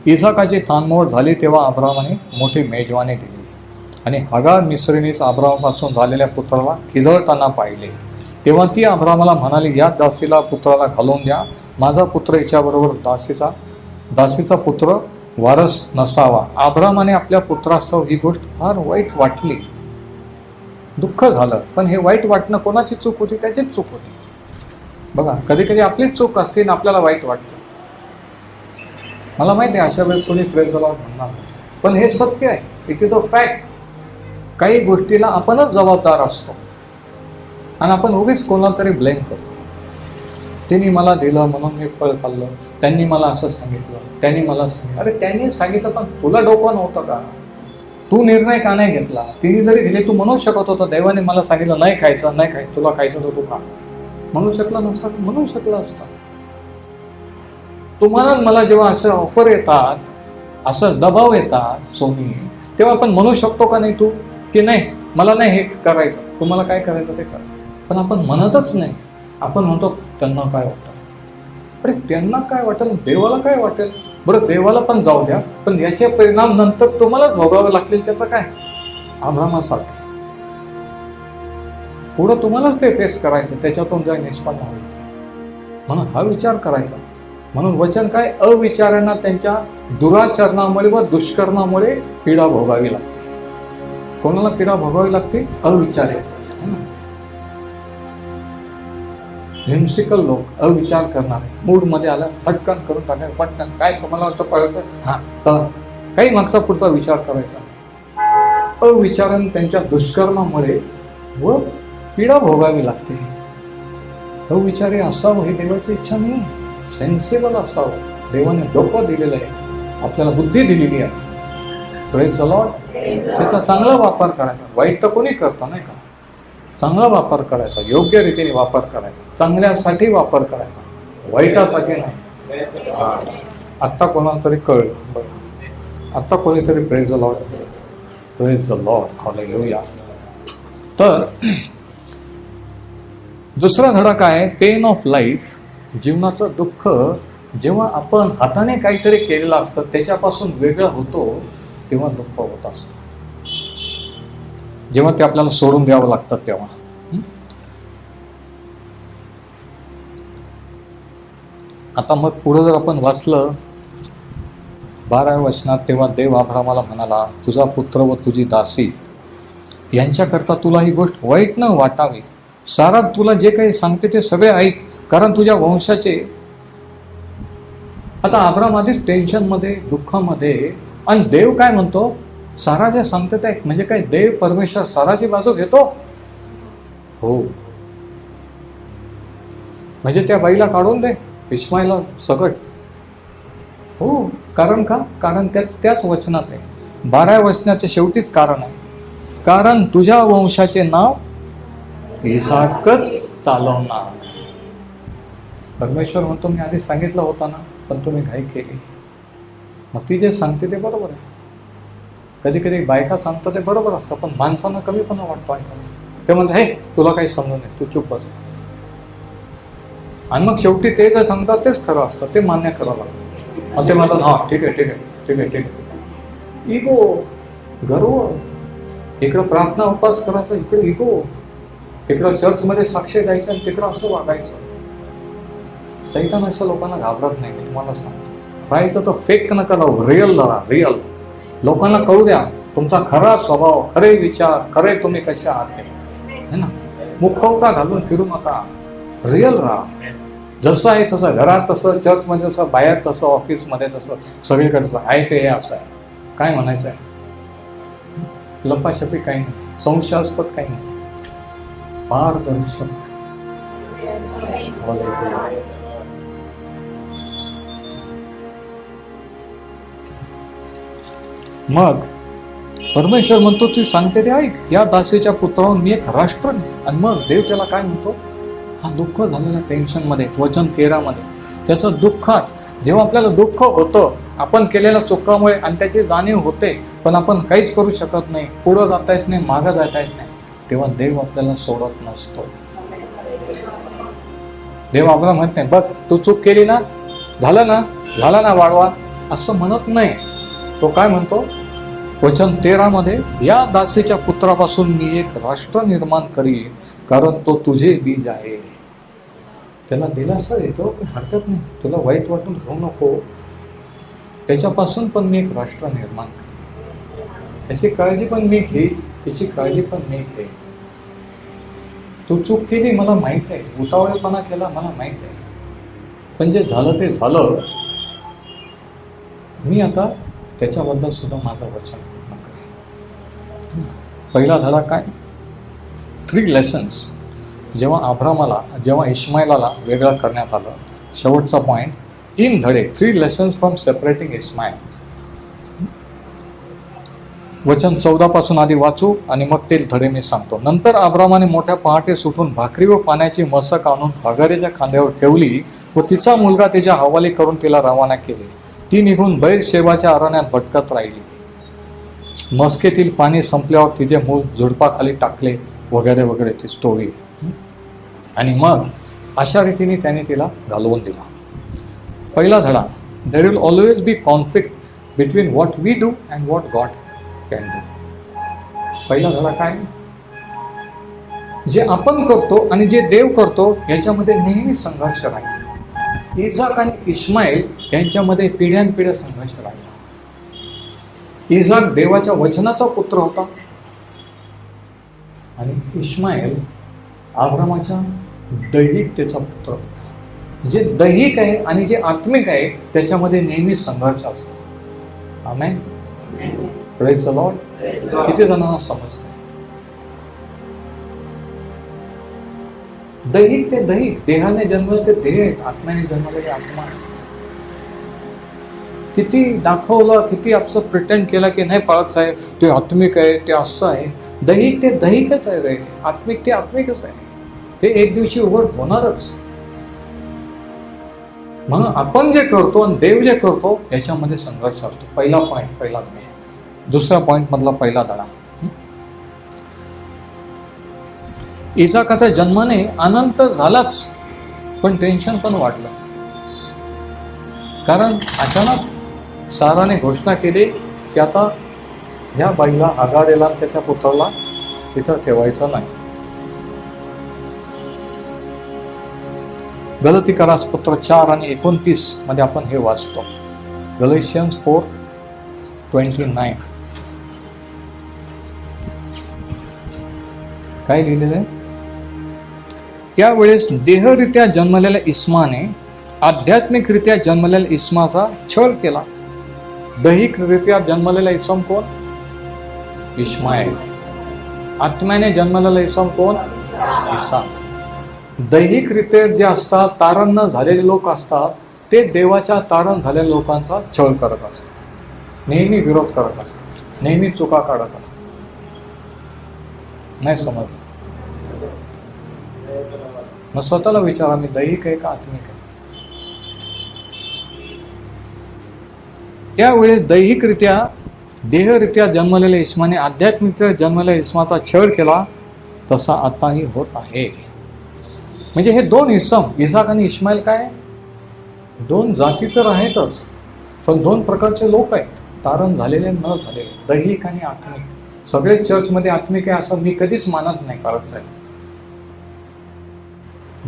इसाकाची थानमोड झाली तेव्हा अब्रामाने मोठी मेजवानी दिली आणि हगार मिस्रीनीच अब्रामापासून झालेल्या पुत्राला खिदळताना पाहिले. तेव्हा ती अब्रामाला म्हणाली, या दासीला पुत्राला घालून द्या. माझा पुत्र हिच्याबरोबर दासीचा पुत्र वारस नसावा. अब्रामाने आपल्या पुत्रासह ही गोष्ट फार वाईट वाटली. दुःख झालं. पण हे वाईट वाटणं कोणाची चूक होती? त्याचीच चूक होती. बघा, कधी कधी आपलीच चूक असते आणि आपल्याला वाईट वाटतं. मला माहिती आहे अशा वेळेस कोणी प्रेज लॉर्ड म्हणणार, पण हे सत्य आहे. It is a fact. काही गोष्टीला आपणच जबाबदार असतो आणि आपण उगीच कोणाला तरी ब्लेम करतो. त्यांनी मला दिलं म्हणून मी फळ खाल्लं, त्यांनी मला असं सांगितलं, त्यांनी मला सांगितलं. अरे त्यांनी सांगितलं पण तुला डोकं नव्हतं का? तू निर्णय का नाही घेतला? तिने जरी दिले, तू म्हणू शकत होता देवाने मला सांगितलं नाही खायचं, नाही खायचं, तुला खायचं तर तू खा. म्हणू शकला नसता? म्हणू शकला असता. तुम्हाला मला जेव्हा असं ऑफर येतात, असं दबाव येतात सोनी, तेव्हा आपण म्हणू शकतो का नाही तू की नाही मला नाही हे करायचं, तुम्हाला काय करायचं ते करा. पण आपण म्हणतच नाही. आपण म्हणतो त्यांना काय वाटेल. अरे त्यांना काय वाटेल, देवाला काय वाटेल? बरं देवाला पण जाऊ द्या, पण याचे परिणाम नंतर तुम्हालाच भोगावे लागतील. त्याचं काय? अब्रामासारखे पुढं तुम्हालाच ते फेस करायचं, त्याच्यातून काय निष्पन्न होईल. म्हणून हा विचार करायचा. म्हणून वचन काय? अविचारांना त्यांच्या दुराचरणामुळे व दुष्कर्मामुळे पीडा भोगावी लागते. कोणाला पीडा भोगावी लागते? अविचारे. हिंसिकल लोक, अविचार करणारे, मूड मध्ये आला फटकन करून टाकायचं, पटकन काय तुम्हाला वाटतं पडायचं, हा काही मागचा पुढचा विचार करायचा. अविचारण त्यांच्या दुष्कर्मामुळे व पीडा भोगावी लागते. अविचारी असावं ही देवाची इच्छा नाही. सेन्सिबल असावं. देवाने डोकं दिलेलं आहे, आपल्याला बुद्धी दिलेली आहे. Praise the Lord. त्याचा चांगला वापर करायचा. वाईट तर कोणी करतं नाही का? चांगला वापर करायचा, योग्य रीतीने वापर करायचा, चांगल्यासाठी वापर करायचा, वाईटासाठी नाही. आत्ता कोणाला तरी कळलं. बरं, आत्ता कोणीतरी praise the Lord, praise the Lord, hallelujah. तर दुसरा धडा काय? Pen of life. जीवनाचं दुःख जेव्हा आपण हाताने काहीतरी केलेलं असतं त्याच्यापासून वेगळं होतो तेव्हा दुःख होत असतं. जेव्हा ते आपल्याला सोडून द्यावं लागतं तेव्हा. आता मग पुढे जर आपण वाचलं 12व्या वचनात, तेव्हा देव अब्रामाला म्हणाला, तुझा पुत्र व तुझी दासी यांच्याकरता तुला ही गोष्ट वाईट न वाटावी. सारा तुला जे काही सांगते ते सगळे ऐक, कारण तुझ्या वंशाचे. आता अब्राम आधीच टेन्शनमध्ये, दुःखामध्ये, आणि देव काय म्हणतो? सारा जे सांगते ते ऐक. म्हणजे काय? देव परमेश्वर साराची बाजू घेतो? हो. म्हणजे त्या बाईला काढून दे, इस्माईलला सकट. हो. कारण का? कारण त्याच वचनात आहे. 12व्या वचनाच्या शेवटीच कारण आहे. कारण तुझ्या वंशाचे नाव इसाकच चालवणार. परमेश्वर म्हणतो, मी आधी सांगितलं होतं ना, पण तुम्ही घाई केली. मग ती जे सांगते ते बरोबर आहे. कधी कधी बायका सांगतात ते बरोबर असतं, पण माणसांना कमीपणा वाटतो ऐकायला. ते म्हणतात, हे तुला काही समजून नाही, तू चुप बस. आणि मग शेवटी ते जे सांगतात तेच खरं असतं, ते मान्य करावं लागतं. मग ते म्हणतात, हा ठीक आहे ठीक आहे ठीक आहे ठीक आहे. इगो, गर्व. इकडं प्रार्थना उपास करायचा, इकडे इगो. इकडं चर्चमध्ये साक्ष द्यायचं आणि तिकडं असं वागायचं. सैतान अशा लोकांना घाबरत नाही. तुम्हाला सांगतो, राहायचं तर फेक नका लावू, रिअल राहा. रिअल लोकांना कळू द्या तुमचा खरा स्वभाव, खरे विचार, खरे तुम्ही कसे आहात ते, है ना. मुखवटा घालून फिरू नका. रिअल राहा. जसं आहे तसं, घरात तसं, चर्चमध्ये तसं, बाहेर तसं, ऑफिसमध्ये तसं, सगळीकडे तसं आहे. ते हे असं आहे. काय म्हणायचं आहे? लपाछपी काही नाही, संशयास्पद काही नाही, पारदर्शक. मग परमेश्वर म्हणतो, ती सांगते ते ऐक. या दासीच्या पुत्राहून मी एक राष्ट्र. आणि मग देव त्याला काय म्हणतो? हा दुःख झालेला टेन्शनमध्ये, वचन 13 मध्ये, त्याचं दुःखाच. जेव्हा आपल्याला दुःख होतं आपण केलेल्या चुकामुळे आणि त्याची जाणीव होते, पण आपण काहीच करू शकत नाही, पुढं जाता येत नाही, मागं जाता येत नाही, तेव्हा देव आपल्याला सोडत नसतो. देव आपल्याला म्हणत नाही, बघ तू चूक केली ना, झाला ना वाढवा, असं म्हणत नाही. तो काय म्हणतो? वचन 13 मध्ये, या दासीच्या पुत्रापासून मी एक राष्ट्र निर्माण करीन, कारण तो तुझे बीज आहे. त्याला दिलासा येतो की हरकत नाही, तुला वाईट वाटून घेऊ नको, त्याच्यापासून पण मी एक राष्ट्र निर्माण करेन. त्याची काळजी पण मी घेईन, तिची काळजी पण मी घेईन. तू चूक केली मला माहीत आहे, उतावळेपणा केला मला माहीत आहे, पण जे झालं ते झालं. मी आता त्याच्याबद्दल सुद्धा माझं वचन पूर्ण करेन. पहिला धडा काय? 3 लेसन्स. जेव्हा इस्माईलाला वेगळं करण्यात आलं, शेवटचा पॉईंट 3 धडे. 3 लेसन्स फ्रॉम सेपरेटिंग इस्माईल. वचन 14 पासून आधी वाचू आणि मग ते धडे मी सांगतो. नंतर अब्रामाने मोठ्या पहाटे सुटून भाकरी व पाण्याची मसक आणून हगारीच्या खांद्यावर ठेवली व तिचा मुलगा तिच्या हवाली करून तिला रवाना केले. ती निघून बैरशेबाच्या अरण्यात भटकत राहिली. मस्केतील पाणी संपल्यावर तिचे मूल झुडपाखाली टाकले वगैरे वगैरे ती स्टोरी. आणि मग अशा रीतीने त्याने तिला घालवून दिला. पहिला धडा, there will always be conflict between what we do and what God can do. पहिला धडा काय? जे आपण करतो आणि जे देव करतो याच्यामध्ये नेहमी संघर्ष राहील. इसाक आणि इश्माईल यांच्यामध्ये पिढ्यानपिढ्या संघर्ष राहिला. इसाक देवाच्या वचनाचा पुत्र होता आणि इश्माईल अब्रामाच्या दैहिकतेचा पुत्र होता. जे दैहिक आहे आणि जे आत्मिक आहे त्याच्यामध्ये नेहमी संघर्ष असतो. आमेन. Praise the lord. किती जणांना समजतं? दैहिक ते दैहिक, देहाने जन्मले ते देह आहेत, आत्म्याने जन्मलेले आत्मा आहे. किती दाखवलं, किती आपलं प्रिटेंड केलं की नाही पाळत साहेब ते आत्मिक आहे, ते असं आहे. दैहिक ते दैहिकच आहे रे, आत्मिक ते आत्मिकच आहे. हे एक दिवशी उघड होणारच. म्हणून आपण जे करतो आणि देव जे करतो याच्यामध्ये संघर्ष असतो. पहिला पॉईंट, पहिला धडा. दुसरा पॉईंट मधला पहिला धडा, इसाकाच्या जन्माने आनंद झालाच पण टेन्शन पण वाढलं. कारण अचानक साराने घोषणा केली की आता ह्या बाईला आगारेला त्याच्या पुत्राला तिथं ठेवायचं नाही. गलतीकारास पत्र 4 आणि 29 मध्ये आपण हे वाचतो. गलेशियन्स 4:29 काय लिहिलेलं आहे? त्यावेळेस देहरित्या जन्मलेल्या इस्माने आध्यात्मिकरित्या जन्मलेल्या इस्माचा छळ केला. दैहिकरित्या जन्मलेला इसम कोण? इश्माईल. आत्म्याने जन्मलेला इसम कोण? इसा. दैहिकरित्या जे असतात, तारण न झालेले लोक असतात, ते देवाच्या तारण झालेल्या लोकांचा छळ करत असतात, नेहमी विरोध करत असतात, नेहमी चुका काढत असतात. नाही समज? मग स्वतःला विचारा, मी दैहिक आहे का आत्मिक आहे? त्यावेळेस दैहिकरित्या देहरित्या जन्मलेल्या इस्माने आध्यात्मिकरित्या जन्मलेल्या इस्माचा छळ केला, तसा आताही होत आहे. म्हणजे हे दोन इसम, इसाक आणि इश्माईल, काय दोन जाती तर आहेतच, पण दोन प्रकारचे लोक आहेत, तारण झालेले न झालेले, दैहिक आणि आत्मिक. सगळे चर्चमध्ये आत्मिक आहे असं मी कधीच मानत नाही काळत साहेब.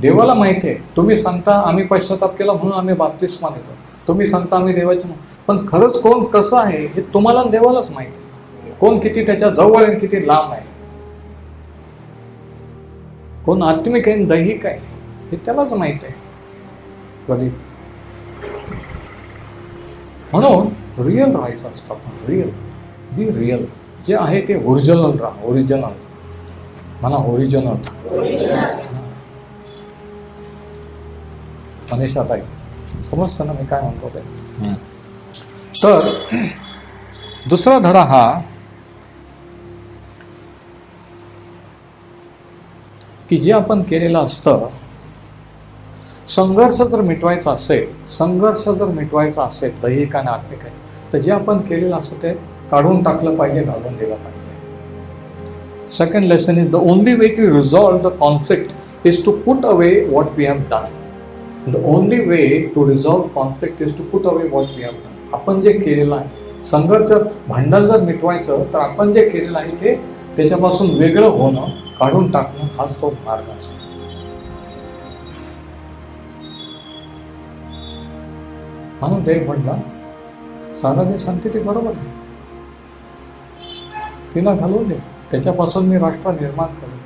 देवाला माहिती आहे. तुम्ही सांगता आम्ही पश्चाताप केला म्हणून आम्ही बाप्तिस्मा देतो, तुम्ही सांगता आम्ही देवाचे, पण खरंच कोण कसं आहे हे तुम्हाला देवालाच माहिती आहे. कोण किती त्याच्या जवळ आहे, किती लांब आहे, कोण आत्मिक आहे, दैहिक आहे, हे त्यालाच माहित आहे कधी. म्हणून रिअल राहायचं असतं आपण. रिअल, बी रिअल. जे आहे ते ओरिजिनल राहा. ओरिजिनल म्हणा, ओरिजिनल. मनीषा ताई, समजतं ना मी काय म्हणतो ते? तर दुसरा धडा हा की जे आपण केलेलं असतं, संघर्ष जर मिटवायचा असेल दैहिक आणि आत्मिक आहे, तर जे आपण केलेलं असतं ते काढून टाकलं पाहिजे, घालून दिलं पाहिजे. Second lesson is the only way to resolve the conflict is to put away what we have done. The only way to resolve conflict is to put away what we have done. आपण जे केलेलं आहे, संघर्ष भांडण जर मिटवायचं तर आपण जे केलेलं आहे ते त्याच्यापासून वेगळं होणं, काढून टाकणं, हाच तो मार्ग असतो. म्हणून देव म्हणला सारा जे सांगते ते बरोबर आहे, तिला घालवून दे, त्याच्यापासून मी राष्ट्र निर्माण करेन.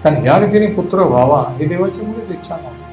कारण या रीतीने पुत्र व्हावा ही देवाची मुळीच इच्छा नव्हती.